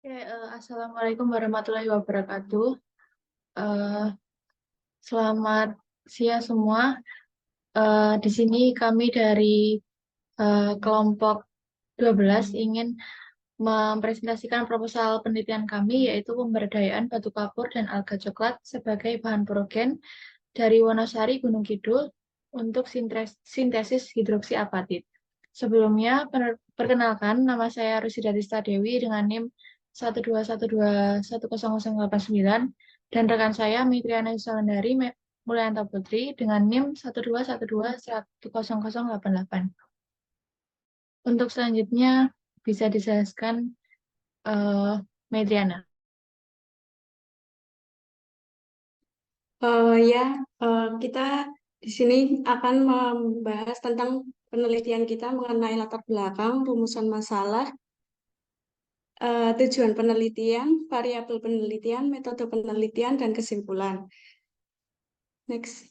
Assalamualaikum warahmatullahi wabarakatuh. Eh, Selamat siang semua. Di sini kami dari kelompok 12 ingin mempresentasikan proposal penelitian kami, yaitu pemberdayaan batu kapur dan alga coklat sebagai bahan porogen dari Wonosari, Gunung Kidul untuk sintesis hidroksiapatit. Sebelumnya, perkenalkan, nama saya Rusidadista Dewi dengan NIM 121210089 dan rekan saya Mitriana Yusalandari Mulyanto Putri dengan NIM 121210088. Untuk selanjutnya bisa dijelaskan eh Medriana. Ya, kita di sini akan membahas tentang penelitian kita mengenai latar belakang, rumusan masalah, tujuan penelitian, variabel penelitian, metode penelitian, dan kesimpulan. Next.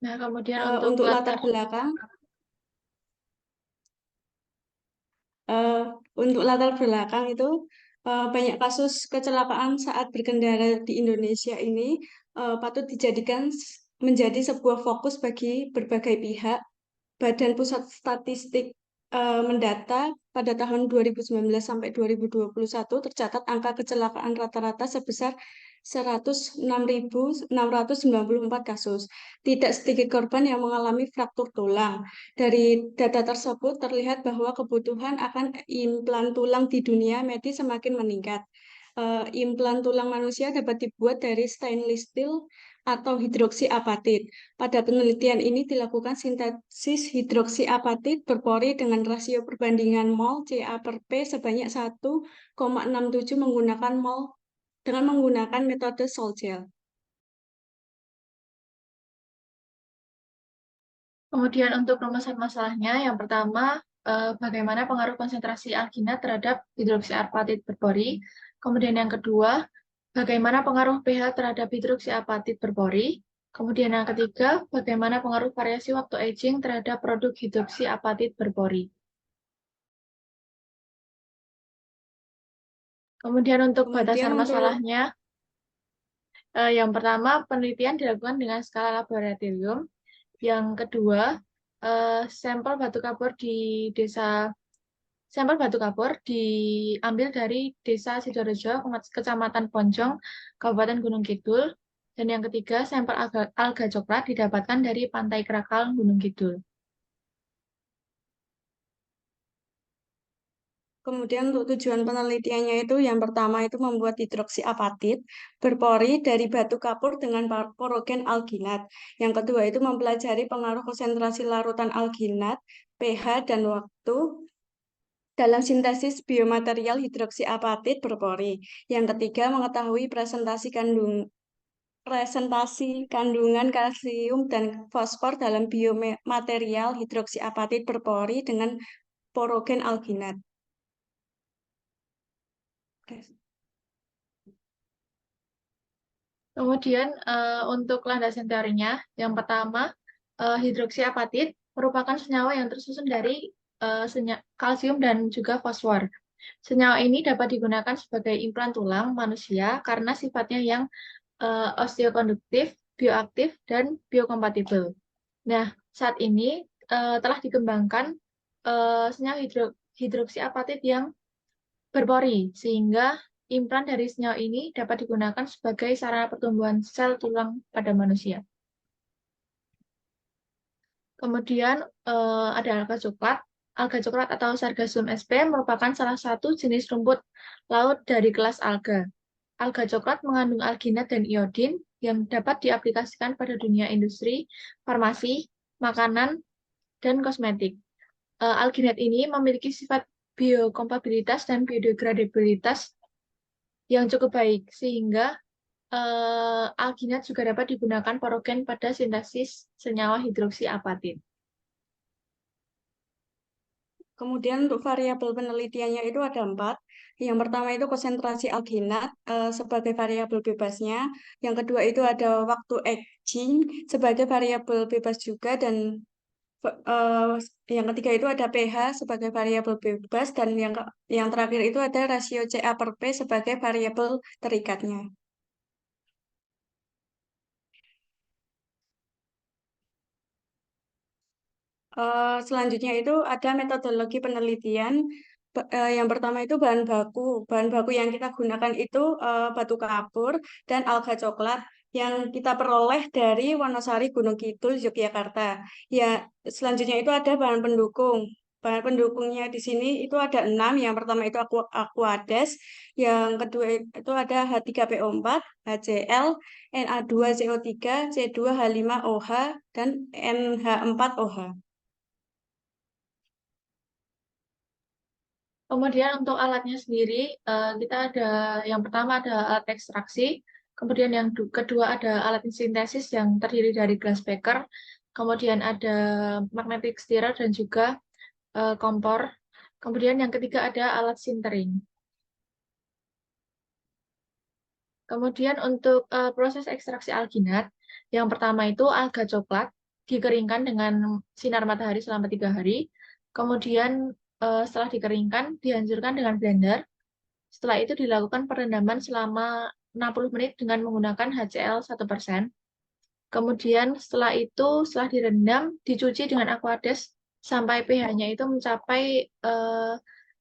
Nah, kemudian untuk Untuk latar latar belakang, eh, untuk latar belakang itu banyak kasus kecelakaan saat berkendara di Indonesia ini patut dijadikan menjadi sebuah fokus bagi berbagai pihak. Badan Pusat Statistik mendata pada tahun 2019 sampai 2021 tercatat angka kecelakaan rata-rata sebesar 106.694 kasus. Tidak sedikit korban yang mengalami fraktur tulang. Dari data tersebut terlihat bahwa kebutuhan akan implan tulang di dunia medis semakin meningkat. Implan tulang manusia dapat dibuat dari stainless steel atau hidroksiapatit. Pada penelitian ini dilakukan sintesis hidroksiapatit berpori dengan rasio perbandingan mol Ca per P sebanyak 1,67 dengan menggunakan metode Sol-Gel. Kemudian untuk rumusan masalahnya, yang pertama, bagaimana pengaruh konsentrasi alginat terhadap hidroksiapatit berpori. Kemudian yang kedua, bagaimana pengaruh pH terhadap hidroksiapatit berpori. Kemudian yang ketiga, bagaimana pengaruh variasi waktu aging terhadap produk hidroksiapatit berpori. Kemudian untuk Kemudian batasan untuk masalahnya, yang pertama, penelitian dilakukan dengan skala laboratorium. Yang kedua, sampel batu kapur di desa Sampel batu kapur diambil dari Desa Sidorejo, Kecamatan Ponjong, Kabupaten Gunung Kidul. Dan yang ketiga, sampel alga coklat didapatkan dari Pantai Krakal, Gunung Kidul. Kemudian untuk tujuan penelitiannya itu yang pertama itu membuat hidroksiapatit berpori dari batu kapur dengan porogen alginat. Yang kedua itu mempelajari pengaruh konsentrasi larutan alginat, pH, dan waktu dalam sintesis biomaterial hidroksiapatit berpori. Yang ketiga, mengetahui presentasi kandungan kalsium dan fosfor dalam biomaterial hidroksiapatit berpori dengan porogen alginat. Kemudian untuk landasan teorinya, yang pertama, hidroksiapatit merupakan senyawa yang tersusun dari kalsium dan juga fosfor. Senyawa ini dapat digunakan sebagai implan tulang manusia karena sifatnya yang osteokonduktif, bioaktif, dan biokompatibel. Nah, saat ini telah dikembangkan senyawa hidroksiapatit yang berpori, sehingga implan dari senyawa ini dapat digunakan sebagai sarana pertumbuhan sel tulang pada manusia. Kemudian ada alga coklat. Alga coklat atau Sargassum sp merupakan salah satu jenis rumput laut dari kelas alga. Alga coklat mengandung alginat dan iodin yang dapat diaplikasikan pada dunia industri, farmasi, makanan, dan kosmetik. Alginat ini memiliki sifat biokompatibilitas dan biodegradabilitas yang cukup baik, sehingga alginat juga dapat digunakan porogen pada sintesis senyawa hidroksiapatit. Kemudian untuk variabel penelitiannya itu ada 4. Yang pertama itu konsentrasi alginat sebagai variabel bebasnya. Yang kedua itu ada waktu aging sebagai variabel bebas juga dan Yang ketiga itu ada pH sebagai variabel bebas dan yang terakhir itu ada rasio Ca per P sebagai variabel terikatnya. Selanjutnya itu ada metodologi penelitian. Yang pertama itu bahan baku. Bahan baku yang kita gunakan itu batu kapur dan alga coklat yang kita peroleh dari Wonosari Gunung Kidul, Yogyakarta. Ya, selanjutnya itu ada bahan pendukung. Bahan pendukungnya di sini itu ada 6. Yang pertama itu Aquades, yang kedua itu ada H3PO4, HCl, Na2CO3, C2H5OH, dan NH4OH. Kemudian untuk alatnya sendiri, kita ada yang pertama ada alat ekstraksi, kemudian yang kedua ada alat sintesis yang terdiri dari glass beaker, kemudian ada magnetic stirrer dan juga kompor, kemudian yang ketiga ada alat sintering. Kemudian untuk proses ekstraksi alginat, yang pertama itu alga coklat dikeringkan dengan sinar matahari selama 3 hari. Kemudian setelah dikeringkan, dihancurkan dengan blender. Setelah itu dilakukan perendaman selama 60 menit dengan menggunakan HCl 1%. Kemudian setelah direndam, dicuci dengan Aquades sampai pH-nya itu mencapai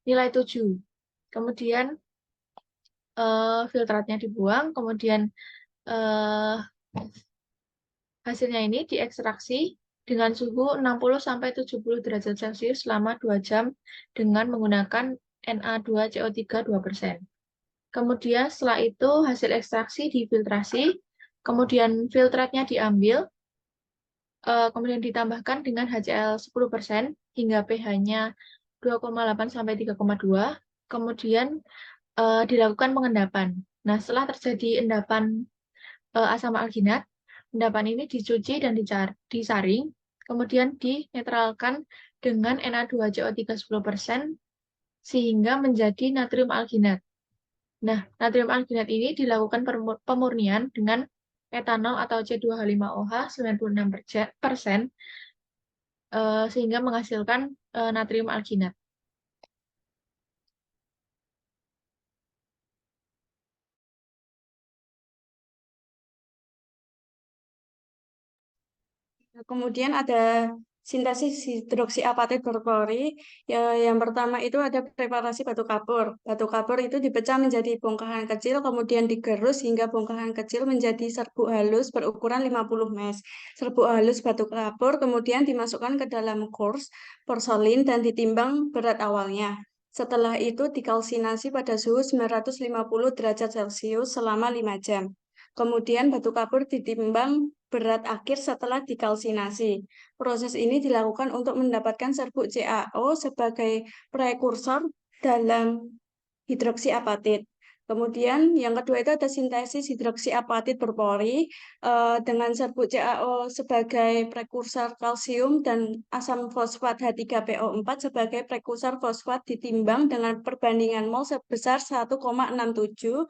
nilai 7. Kemudian filtratnya dibuang, kemudian eh, hasilnya ini diekstraksi dengan suhu 60-70 derajat Celcius selama 2 jam dengan menggunakan Na2CO3 2%. Kemudian setelah itu hasil ekstraksi difiltrasi, kemudian filtratnya diambil, kemudian ditambahkan dengan HCl 10% hingga pH-nya 2,8 sampai 3,2, kemudian dilakukan pengendapan. Nah, setelah terjadi endapan asam alginat, endapan ini dicuci dan disaring, kemudian dinetralkan dengan Na2CO3 10% sehingga menjadi natrium alginat. Nah, natrium alginat ini dilakukan pemurnian dengan etanol atau C2H5OH 96% sehingga menghasilkan natrium alginat. Kemudian ada sintesis hidroksiapatit berpori. Ya, yang pertama itu ada preparasi batu kapur. Batu kapur itu dipecah menjadi bongkahan kecil, kemudian digerus hingga bongkahan kecil menjadi serbuk halus berukuran 50 mes. Serbuk halus batu kapur kemudian dimasukkan ke dalam kurs porselin dan ditimbang berat awalnya. Setelah itu dikalsinasi pada suhu 950 derajat Celcius selama 5 jam. Kemudian batu kapur ditimbang berat akhir setelah dikalsinasi. Proses ini dilakukan untuk mendapatkan serbuk CaO sebagai prekursor dalam hidroksiapatit. Kemudian yang kedua itu ada sintesis hidroksiapatit berpori dengan serbuk CaO sebagai prekursor kalsium dan asam fosfat H3PO4 sebagai prekursor fosfat ditimbang dengan perbandingan mol sebesar 1,67.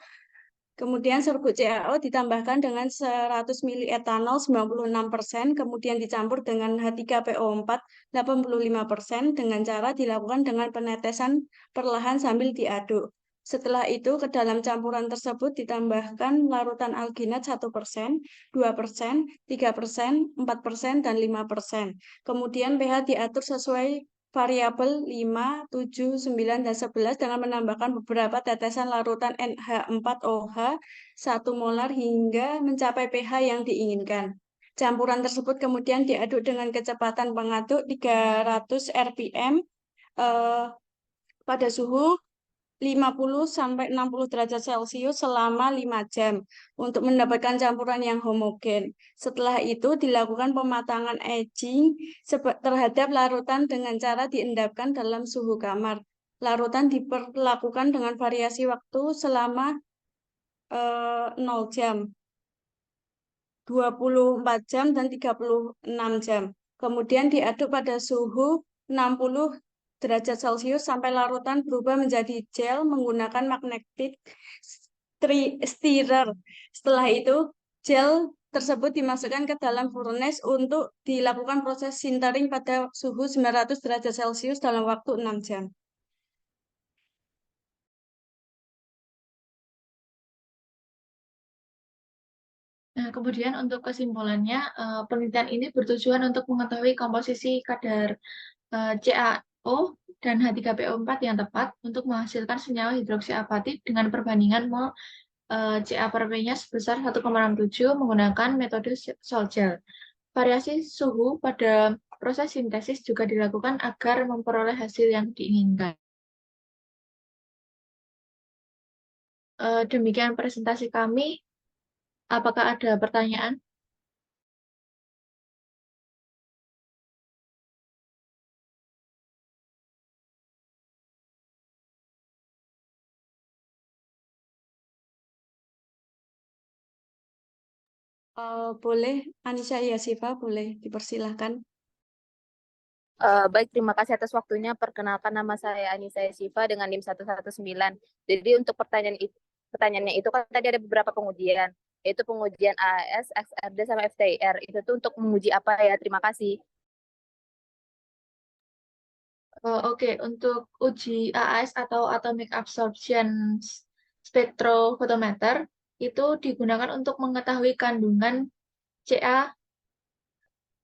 Kemudian serbuk CaO ditambahkan dengan 100 ml etanol 96%, kemudian dicampur dengan H3PO4 85% dengan cara dilakukan dengan penetesan perlahan sambil diaduk. Setelah itu, ke dalam campuran tersebut ditambahkan larutan alginat 1%, 2%, 3%, 4%, dan 5%. Kemudian pH diatur sesuai variabel 5, 7, 9, dan 11 dengan menambahkan beberapa tetesan larutan NH4OH 1 molar hingga mencapai pH yang diinginkan. Campuran tersebut kemudian diaduk dengan kecepatan pengaduk 300 rpm pada suhu 50-60 derajat Celcius selama 5 jam untuk mendapatkan campuran yang homogen. Setelah itu dilakukan pematangan etching terhadap larutan dengan cara diendapkan dalam suhu kamar. Larutan diperlakukan dengan variasi waktu selama 0 jam, 24 jam, dan 36 jam. Kemudian diaduk pada suhu 60 derajat Celcius sampai larutan berubah menjadi gel menggunakan magnetic stirrer. Setelah itu, gel tersebut dimasukkan ke dalam furnace untuk dilakukan proses sintering pada suhu 900 derajat Celcius dalam waktu 6 jam. Nah, kemudian untuk kesimpulannya, penelitian ini bertujuan untuk mengetahui komposisi kadar CaO dan H3PO4 yang tepat untuk menghasilkan senyawa hidroksiapatit dengan perbandingan mol Ca per V-nya sebesar 1,67 menggunakan metode Sol-Gel. Variasi suhu pada proses sintesis juga dilakukan agar memperoleh hasil yang diinginkan. Demikian presentasi kami. Apakah ada pertanyaan? Boleh, Anissa Yasifa, boleh dipersilahkan. Baik, terima kasih atas waktunya. Perkenalkan, nama saya Anissa Siva dengan NIM 119. Jadi untuk pertanyaannya itu kan tadi ada beberapa pengujian, yaitu pengujian AAS, XRD, sama FTIR. Itu tuh untuk menguji apa ya? Terima kasih. Oke, untuk uji AAS atau Atomic Absorption Spectrophotometer itu digunakan untuk mengetahui kandungan Ca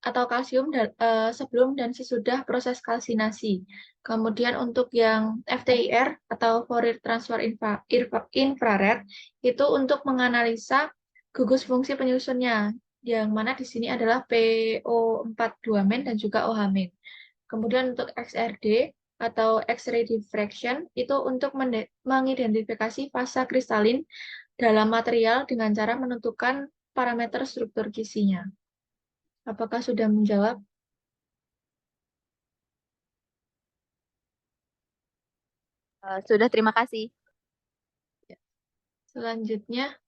atau kalsium sebelum dan sesudah proses kalsinasi. Kemudian untuk yang FTIR atau Fourier Transfer Infrared itu untuk menganalisa gugus fungsi penyusunnya, yang mana di sini adalah PO42-men dan juga OH-men. Kemudian untuk XRD atau X-ray diffraction itu untuk mengidentifikasi fasa kristalin dalam material dengan cara menentukan parameter struktur kisinya. Apakah sudah menjawab? Sudah, terima kasih. Selanjutnya,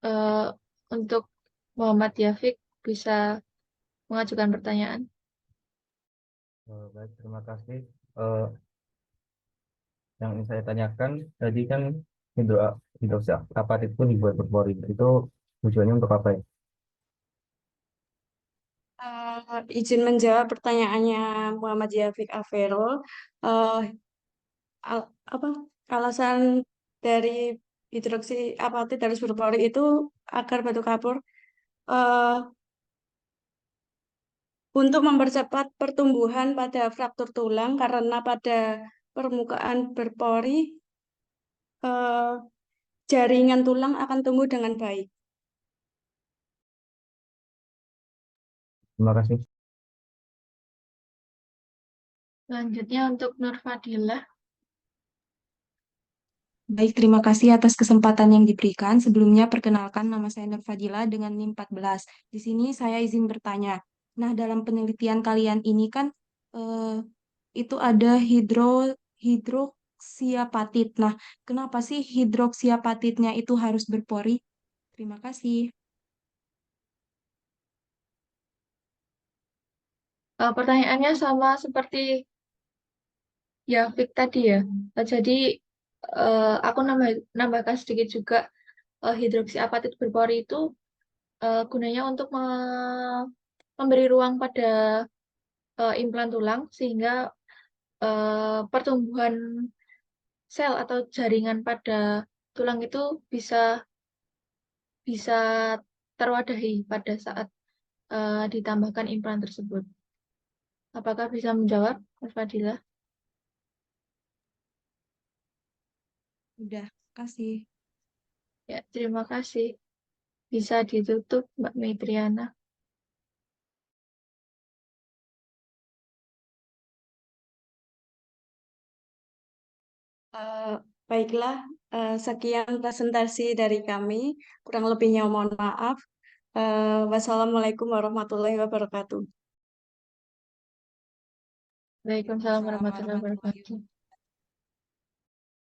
eh, untuk Muhammad Yafiq bisa mengajukan pertanyaan. Baik, terima kasih. Eh, yang ingin saya tanyakan tadi kan hidroksi apatit itu dibuat berpori. Itu tujuannya untuk apa ya? Izin menjawab pertanyaannya Muhammad Yafiq Afero. Eh, apa alasan dari hidroksi apatit harus berpori itu agar batu kapur eh, untuk mempercepat pertumbuhan pada fraktur tulang karena pada permukaan berpori eh, jaringan tulang akan tumbuh dengan baik. Terima kasih. Selanjutnya untuk Nur Fadilah. Baik, terima kasih atas kesempatan yang diberikan. Sebelumnya, perkenalkan nama saya Nur Fadila dengan NIM 14. Di sini saya izin bertanya. Nah, dalam penelitian kalian ini kan eh, itu ada hidroksiapatit. Nah, kenapa sih hidroksiapatitnya itu harus berpori? Terima kasih. Pertanyaannya sama seperti Yafiq tadi ya. Jadi aku nambahkan sedikit juga, hidroksi apatit berpori itu gunanya untuk memberi ruang pada implan tulang sehingga pertumbuhan sel atau jaringan pada tulang itu bisa bisa terwadahi pada saat ditambahkan implan tersebut. Apakah bisa menjawab, Mas Fadila? Udah, kasih. Ya, terima kasih. Bisa ditutup, Mbak Meitriana. Eh, Baiklah, sekian presentasi dari kami. Kurang lebihnya mohon maaf. Wassalamualaikum warahmatullahi wabarakatuh. Waalaikumsalam Waalaikumsalam warahmatullahi warahmatullahi wabarakatuh.